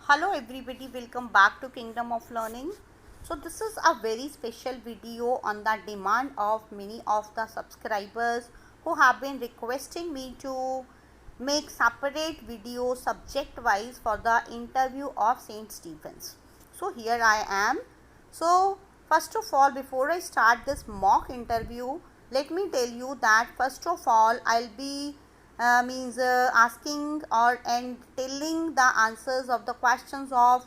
Hello everybody, welcome back to Kingdom of Learning. So this is a very special video on the demand of many of the subscribers who have been requesting me to make separate video subject wise for the interview of St. Stephen's. So here I am. So first of all, before I start this mock interview, let me tell you that first of all I'll be asking or and telling the answers of the questions of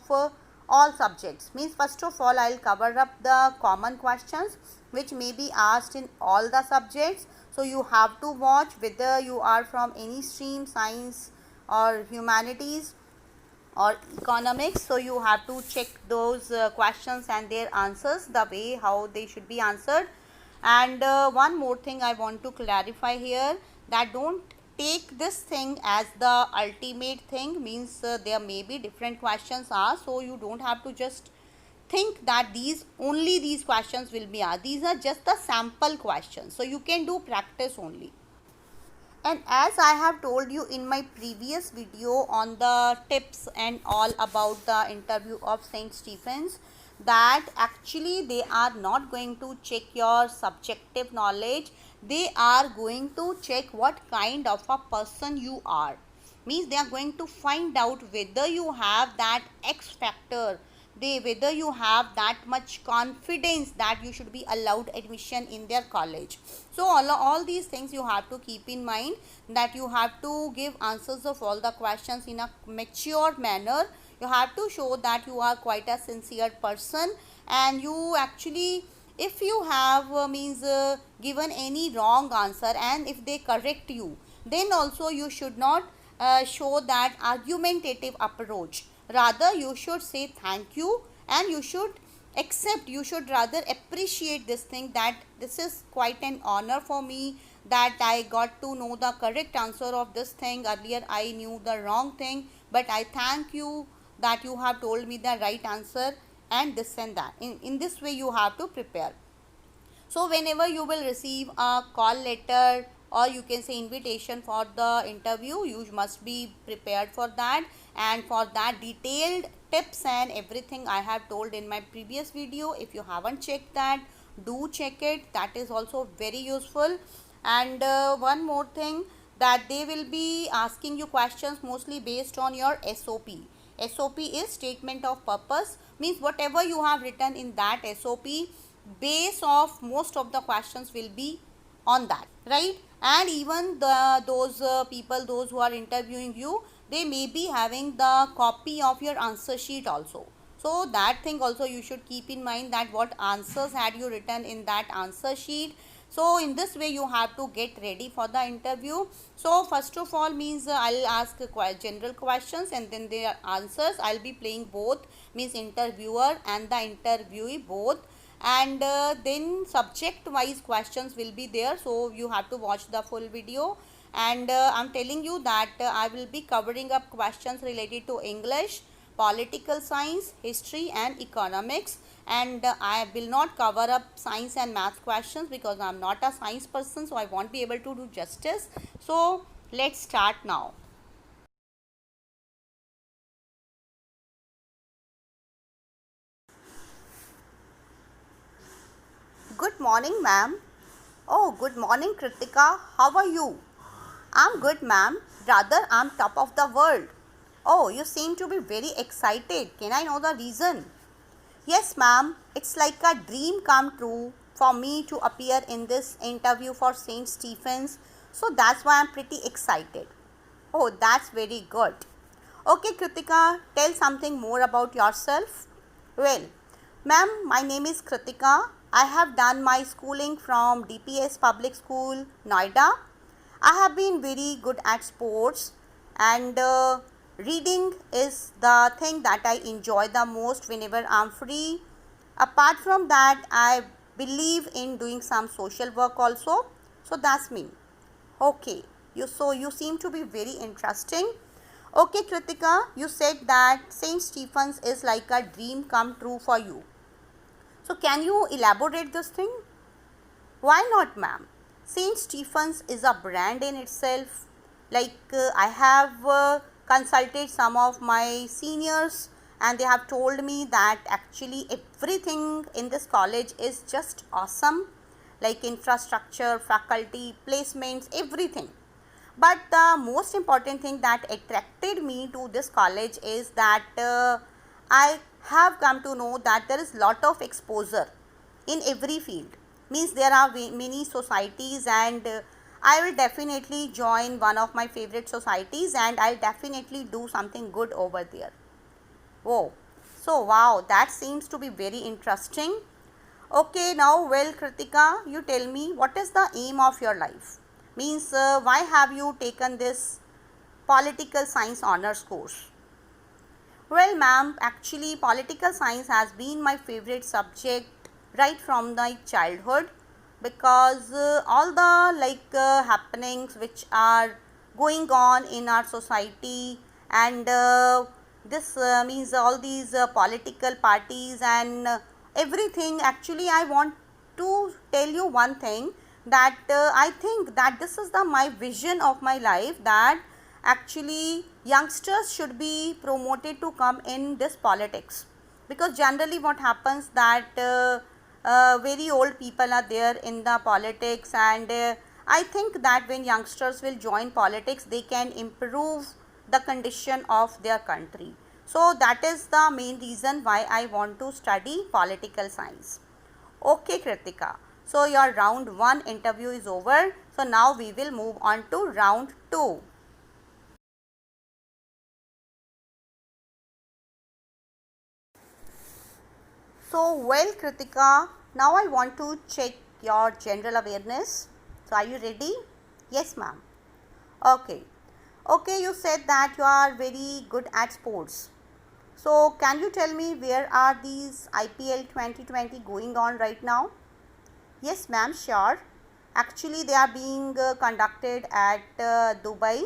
all subjects. Means first of all I'll cover up the common questions which may be asked in all the subjects. So you have to watch whether you are from any stream, science or humanities or economics. So you have to check those questions and their answers, the way how they should be answered. And one more thing I want to clarify here, that don't take this thing as the ultimate thing. Means there may be different questions asked, so you don't have to just think that these questions will be asked. These are just the sample questions, so you can do practice only. And as I have told you in my previous video on the tips and all about the interview of St. Stephen's, that actually they are not going to check your subjective knowledge. They are going to check what kind of a person you are. Means they are going to find out whether you have that X factor, whether you have that much confidence that you should be allowed admission in their college. So all these things you have to keep in mind, that you have to give answers of all the questions in a mature manner. You have to show that you are quite a sincere person, and you actually, if you have given any wrong answer and if they correct you, then also you should not show that argumentative approach. Rather you should say thank you, and you should accept, you should rather appreciate this thing, that this is quite an honor for me that I got to know the correct answer of this thing. Earlier I knew the wrong thing, but I thank you that you have told me the right answer, and this and that. In this way you have to prepare. So whenever you will receive a call letter, or you can say invitation for the interview, you must be prepared for that. And for that, detailed tips and everything I have told in my previous video. If you haven't checked that, do check it. That is also very useful. And one more thing, that they will be asking you questions mostly based on your SOP. SOP is statement of purpose. Means whatever you have written in that SOP, base of most of the questions will be on that, right? And even those people, those who are interviewing you, they may be having the copy of your answer sheet also. So that thing also you should keep in mind, that what answers had you written in that answer sheet. So in this way you have to get ready for the interview. So first of all I'll ask general questions, and then their answers. I'll be playing both, means interviewer and the interviewee both. And then subject wise questions will be there, so you have to watch the full video. And I'm telling you that I will be covering up questions related to English, political science, history and economics. And I will not cover up science and math questions because I'm not a science person, so I won't be able to do justice. So let's start now. Good morning, ma'am. Oh, good morning, Kritika. How are you? I'm good, ma'am. Rather, I'm top of the world. Oh, you seem to be very excited. Can I know the reason? Yes, ma'am. It's like a dream come true for me to appear in this interview for St. Stephen's. So that's why I'm pretty excited. Oh, that's very good. Okay, Kritika, tell something more about yourself. Well, ma'am, my name is Kritika. I have done my schooling from DPS Public School, Noida. I have been very good at sports, and reading is the thing that I enjoy the most whenever I'm free. Apart from that, I believe in doing some social work also. So that's me. Okay, you seem to be very interesting. Okay, Kritika, you said that St. Stephen's is like a dream come true for you. So can you elaborate this thing? Why not, ma'am? St. Stephen's is a brand in itself. Like I have consulted some of my seniors, and they have told me that actually everything in this college is just awesome, like infrastructure, faculty, placements, everything. But the most important thing that attracted me to this college is that I have come to know that there is lot of exposure in every field. Means there are many societies, and I will definitely join one of my favorite societies, and I'll definitely do something good over there. Oh, so wow, that seems to be very interesting. Okay, now well, Kritika, you tell me, what is the aim of your life? Means why have you taken this political science honors course? Well, ma'am, actually political science has been my favorite subject right from my childhood, because all the happenings which are going on in our society, and this means all these political parties and everything. Actually, I want to tell you one thing, that I think that this is the my vision of my life, that actually youngsters should be promoted to come in this politics, because generally what happens that very old people are there in the politics, and I think that when youngsters will join politics, they can improve the condition of their country. So that is the main reason why I want to study political science. Okay, Kritika, so your round 1 interview is over. So now we will move on to round 2. So well, Kritika, now I want to check your general awareness. So are you ready? Yes, ma'am. Okay. Okay, you said that you are very good at sports. So can you tell me, where are these IPL 2020 going on right now? Yes, ma'am, sure. Actually, they are being conducted at Dubai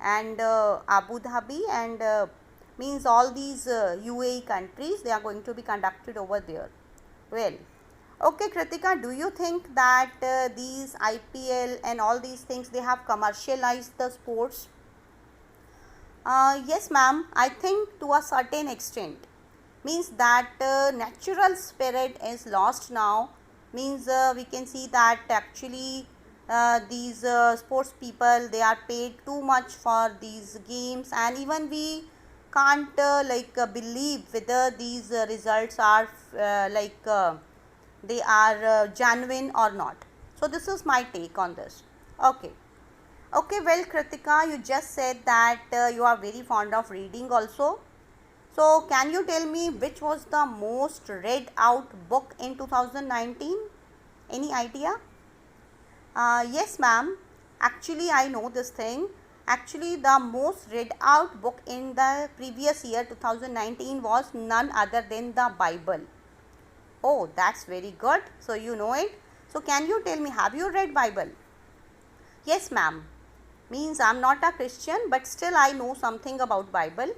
and Abu Dhabi, and means all these UAE countries, they are going to be conducted over there. Well, okay, Kritika, do you think that these IPL and all these things, they have commercialized the sports? Yes, ma'am, I think to a certain extent. Means that natural spirit is lost now. Means we can see that actually these sports people, they are paid too much for these games, and even we can't believe whether these results are they are genuine or not. So this is my take on this. Okay. Okay, well, Kritika, you just said that you are very fond of reading also. So can you tell me which was the most read out book in 2019? Any idea? Yes, ma'am. Actually, I know this thing. Actually, the most read out book in the previous year 2019 was none other than the Bible. Oh, that's very good. So you know it. So can you tell me, have you read Bible? Yes, ma'am. Means I'm not a Christian, but still I know something about Bible.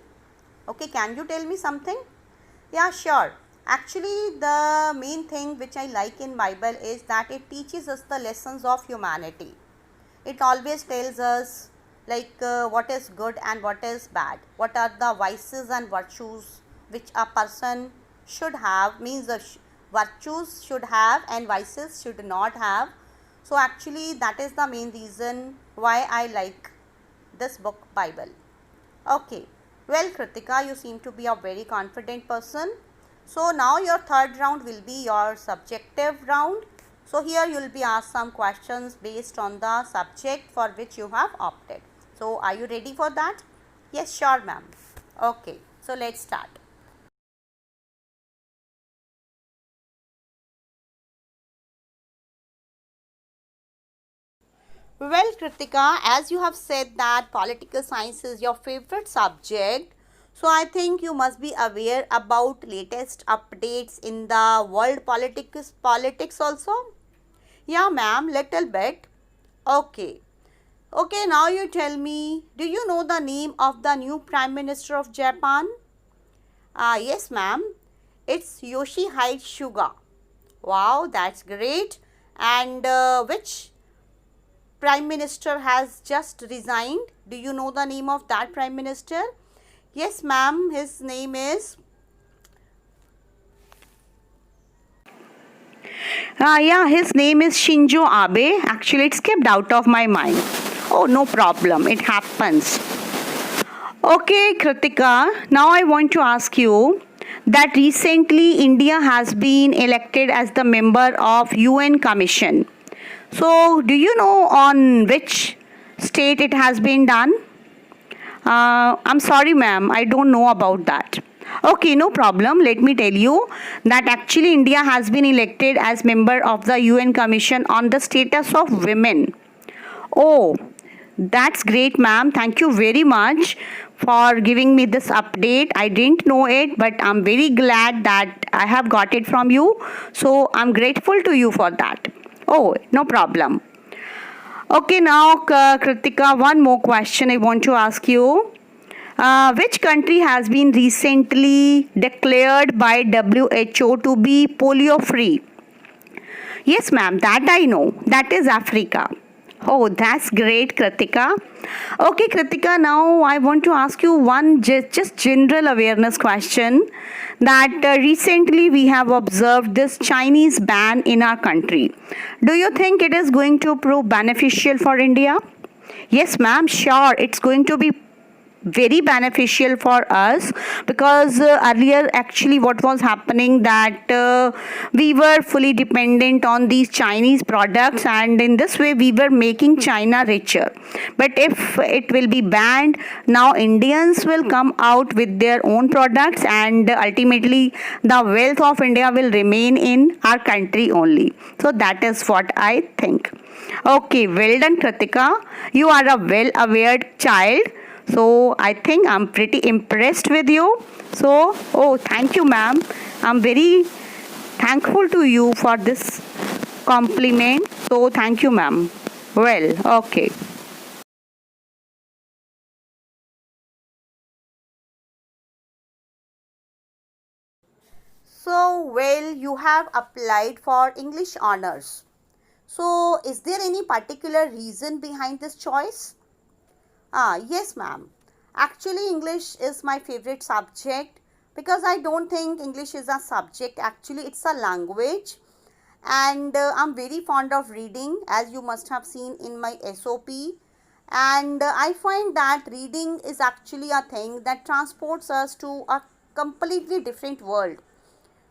Okay, can you tell me something? Yeah, sure. Actually, the main thing which I like in Bible is that it teaches us the lessons of humanity. It always tells us what is good and what is bad, what are the vices and virtues which a person should have, means the virtues should have and vices should not have. So actually that is the main reason why I like this book Bible. Okay, well, Kritika, you seem to be a very confident person. So now your third round will be your subjective round. So here you will be asked some questions based on the subject for which you have opted. So are you ready for that? Yes, sure, ma'am. Okay, so let's start. Well, Kritika, as you have said that political science is your favorite subject, so I think you must be aware about latest updates in the world politics also. Yeah, ma'am, little bit. Okay. Okay, now you tell me, do you know the name of the new Prime Minister of Japan? Yes, ma'am. It's Yoshihide Suga. Wow, that's great. And which Prime Minister has just resigned. Do you know the name of that Prime Minister? Yes, ma'am. His name is... yeah, his name is Shinzo Abe. Actually, it skipped out of my mind. Oh, no problem. It happens. Okay, Kritika. Now I want to ask you that recently India has been elected as the member of UN Commission. So, do you know on which state it has been done? I'm sorry, ma'am. I don't know about that. Okay, no problem. Let me tell you that actually India has been elected as member of the UN Commission on the status of women. Oh, that's great, ma'am. Thank you very much for giving me this update. I didn't know it, but I'm very glad that I have got it from you. So I'm grateful to you for that. Oh, no problem. Okay, now Kritika, one more question I want to ask you. Which country has been recently declared by WHO to be polio free? Yes, ma'am, that I know. That is Africa. Oh, that's great, Kritika. Okay, Kritika, now I want to ask you one just general awareness question that recently we have observed this Chinese ban in our country. Do you think it is going to prove beneficial for India? Yes, ma'am, sure. It's going to be very beneficial for us because earlier actually what was happening that we were fully dependent on these Chinese products, and in this way we were making China richer. But if it will be banned, now Indians will come out with their own products, and ultimately the wealth of India will remain in our country only. So that is what I think. Okay, well done, Kritika. You are a well aware child. So I think I'm pretty impressed with you. So, oh, thank you, ma'am. I'm very thankful to you for this compliment. So thank you, ma'am. Well, okay. So, well, you have applied for English honors. So, is there any particular reason behind this choice? Yes, ma'am. Actually, English is my favorite subject because I don't think English is a subject. Actually, it's a language, and I'm very fond of reading, as you must have seen in my SOP. And I find that reading is actually a thing that transports us to a completely different world.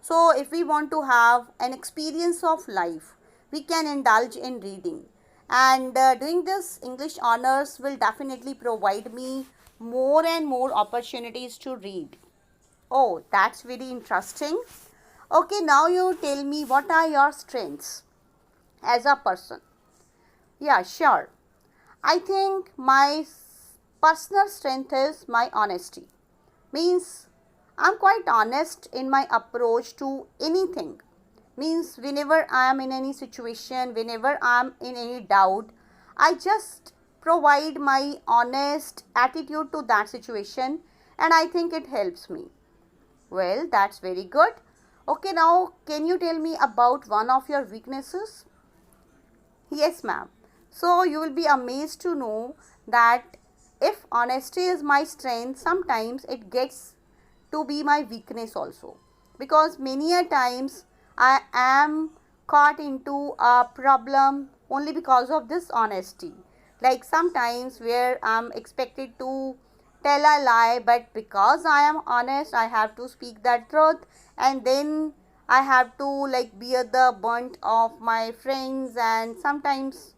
So, if we want to have an experience of life, we can indulge in reading. And doing this English honors will definitely provide me more and more opportunities to read. Oh, that's very interesting. Okay, now you tell me, what are your strengths as a person? Yeah, sure. I think my personal strength is my honesty. Means I'm quite honest in my approach to anything. Means whenever I am in any situation, whenever I am in any doubt, I just provide my honest attitude to that situation, and I think it helps me. Well, that's very good. Okay, now can you tell me about one of your weaknesses? Yes, ma'am. So you will be amazed to know that if honesty is my strength, sometimes it gets to be my weakness also, because many a times I am caught into a problem only because of this honesty. Like sometimes where I'm expected to tell a lie, but because I am honest, I have to speak the truth, and then I have to like bear the brunt of my friends, and sometimes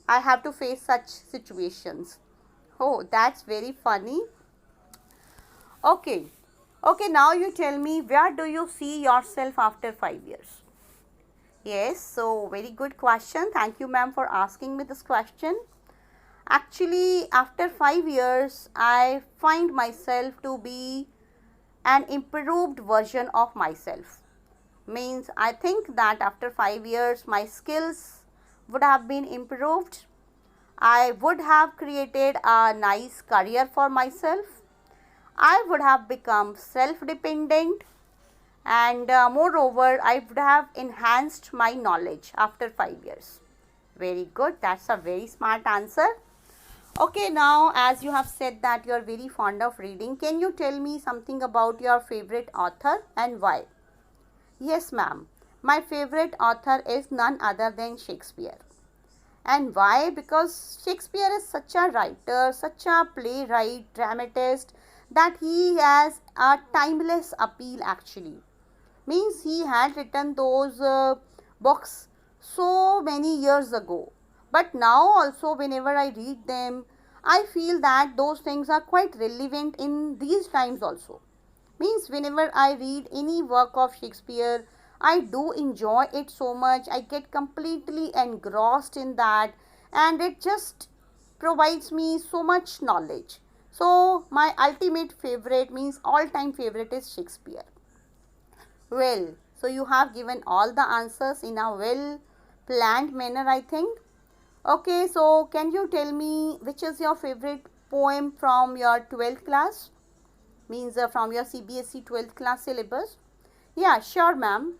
I have to face such situations. Oh, that's very funny. Okay. Okay, now you tell me, where do you see yourself after 5 years? Yes, so very good question. Thank you, ma'am, for asking me this question. Actually, after 5 years, I find myself to be an improved version of myself. Means I think that after 5 years, my skills would have been improved. I would have created a nice career for myself. I would have become self-dependent, and moreover, I would have enhanced my knowledge after 5 years. Very good. That's a very smart answer. Okay, now as you have said that you are very fond of reading, can you tell me something about your favorite author and why? Yes, ma'am. My favorite author is none other than Shakespeare. And why? Because Shakespeare is such a writer, such a playwright, dramatist, that he has a timeless appeal actually. Means he had written those books so many years ago. But now also whenever I read them, I feel that those things are quite relevant in these times also. Means whenever I read any work of Shakespeare, I do enjoy it so much. I get completely engrossed in that, and it just provides me so much knowledge. So my ultimate favorite, means all time favorite, is Shakespeare. Well, so you have given all the answers in a well planned manner, I think. Okay, so can you tell me which is your favorite poem from your 12th class? Means from your CBSE 12th class syllabus? Yeah, sure, ma'am.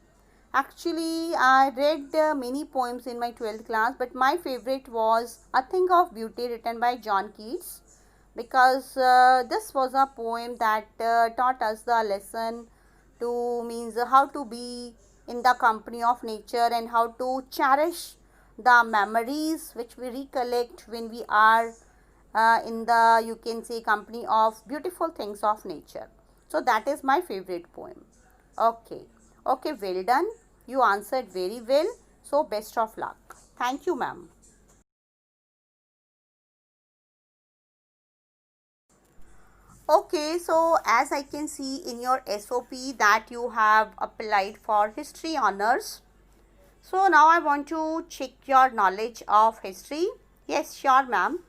Actually, I read many poems in my 12th class, but my favorite was A Thing of Beauty, written by John Keats, because this was a poem that taught us the lesson to, means how to be in the company of nature and how to cherish the memories which we recollect when we are in the, you can say, company of beautiful things of nature. So that is my favorite poem. Okay. Okay, well done. You answered very well. So best of luck. Thank you, ma'am. Okay, so as I can see in your SOP that you have applied for history honors. So now I want to check your knowledge of history. Yes, sure, ma'am.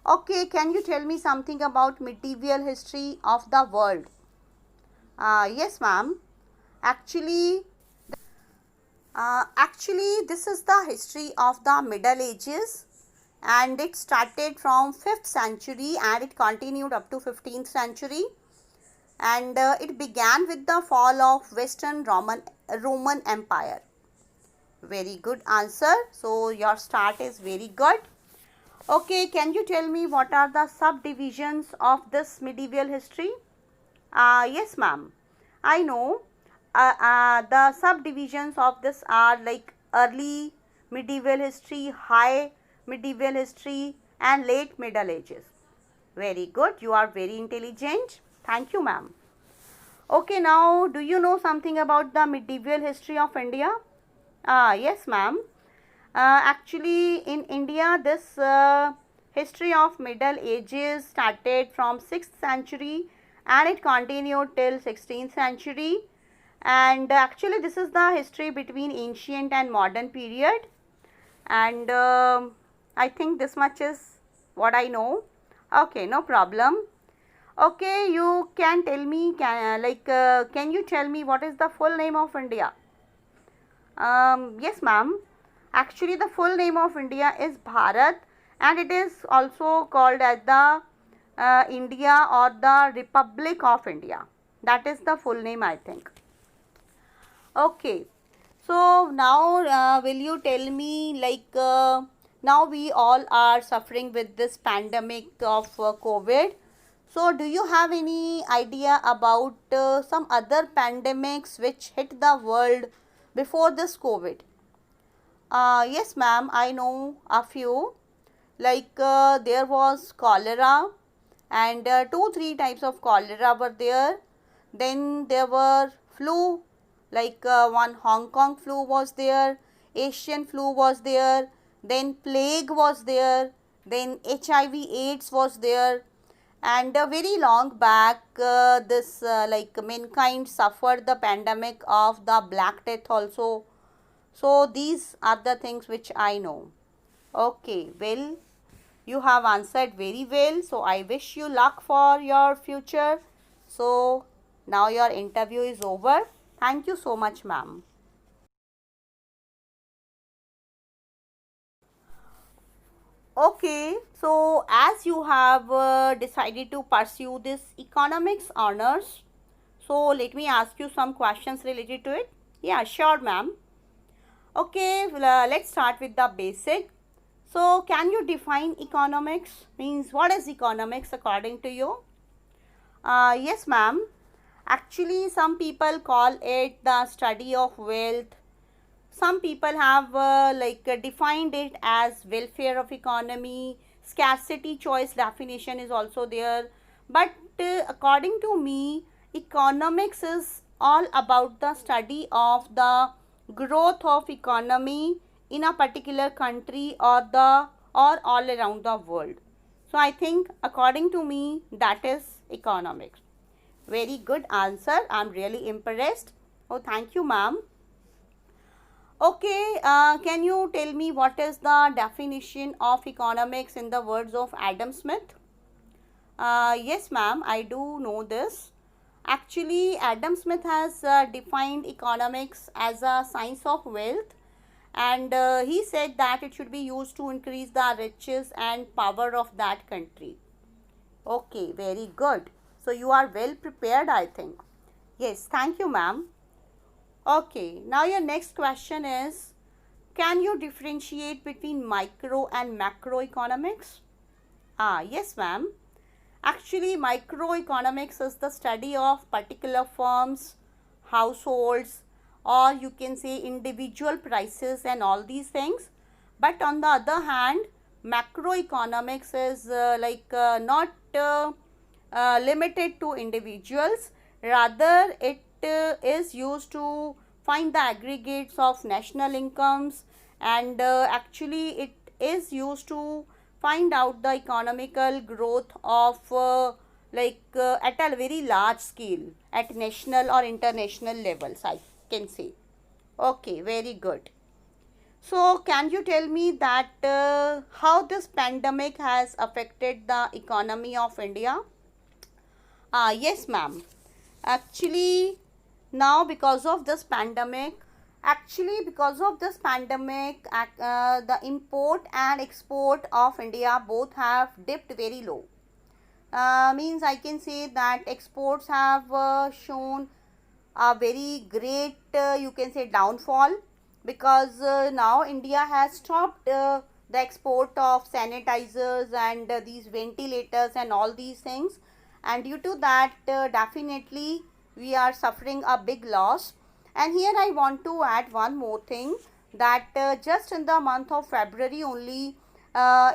Okay, can you tell me something about medieval history of the world? Yes, ma'am. Actually, this is the history of the Middle Ages, and it started from 5th century and it continued up to 15th century, and it began with the fall of Western Roman Empire. Very good answer. So your start is very good. Okay, can you tell me what are the subdivisions of this medieval history? Yes, ma'am. I know. The subdivisions of this are like early medieval history, high medieval history, and late Middle Ages. Very good. You are very intelligent. Thank you, ma'am. Okay, now do you know something about the medieval history of India? Yes, ma'am. Actually, in India, this history of Middle Ages started from 6th century and it continued till 16th century. And actually, this is the history between ancient and modern period. And I think this much is what I know. Okay, no problem. Okay, you can tell me, can you tell me what is the full name of India? Yes, ma'am. Actually, the full name of India is Bharat, and it is also called as the India or the Republic of India. That is the full name, I think. Okay. So now, will you tell me, now we all are suffering with this pandemic of COVID. So, do you have any idea about some other pandemics which hit the world before this COVID? Yes, ma'am, I know a few. There was cholera, and 2 3 types of cholera were there. Then there were flu, one Hong Kong flu was there, Asian flu was there, then plague was there, then HIV AIDS was there, and very long back this mankind suffered the pandemic of the Black Death also. So these are the things which I know. Okay, well, you have answered very well. So I wish you luck for your future. So now your interview is over. Thank you so much, ma'am. Okay, so as you have decided to pursue this economics honors, so let me ask you some questions related to it. Yeah, sure, ma'am. Okay, let's start with the basic. So, can you define economics? Means what is economics according to you? Yes, ma'am. Actually, some people call it the study of wealth. Some people have defined it as welfare of economy. Scarcity choice definition is also there. But according to me, economics is all about the study of the growth of economy in a particular country or all around the world. So I think according to me that is economics. Very good answer. I am really impressed. Oh, thank you, ma'am. Okay, can you tell me what is the definition of economics in the words of Adam Smith? Yes, ma'am, I do know this. Actually, Adam Smith has defined economics as a science of wealth, and he said that it should be used to increase the riches and power of that country. Okay, very good. So, you are well prepared, I think. Yes, thank you, ma'am. Okay, now your next question is, can you differentiate between micro and macroeconomics? Yes, ma'am. Actually, microeconomics is the study of particular firms, households, or you can say individual prices and all these things. But on the other hand, macroeconomics is not limited to individuals. Rather, it is used to find the aggregates of national incomes, and actually it is used to find out the economical growth of at a very large scale at national or international levels, I can say. Okay, very good. So can you tell me that how this pandemic has affected the economy of India? Yes, ma'am. Actually, now because of this pandemic, the import and export of India both have dipped very low. Means I can say that exports have shown a very great you can say downfall, because now India has stopped the export of sanitizers and these ventilators and all these things, and due to that definitely we are suffering a big loss. And here I want to add one more thing, that just in the month of February only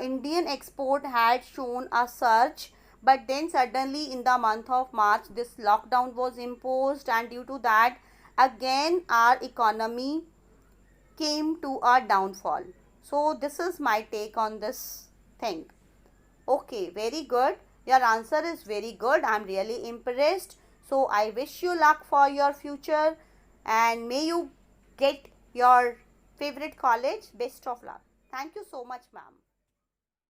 Indian export had shown a surge, but then suddenly in the month of March this lockdown was imposed, and due to that again our economy came to a downfall. So this is my take on this thing. Okay, very good. Your answer is very good. I am really impressed. So I wish you luck for your future, and may you get your favorite college. Best of luck. Thank you so much, ma'am.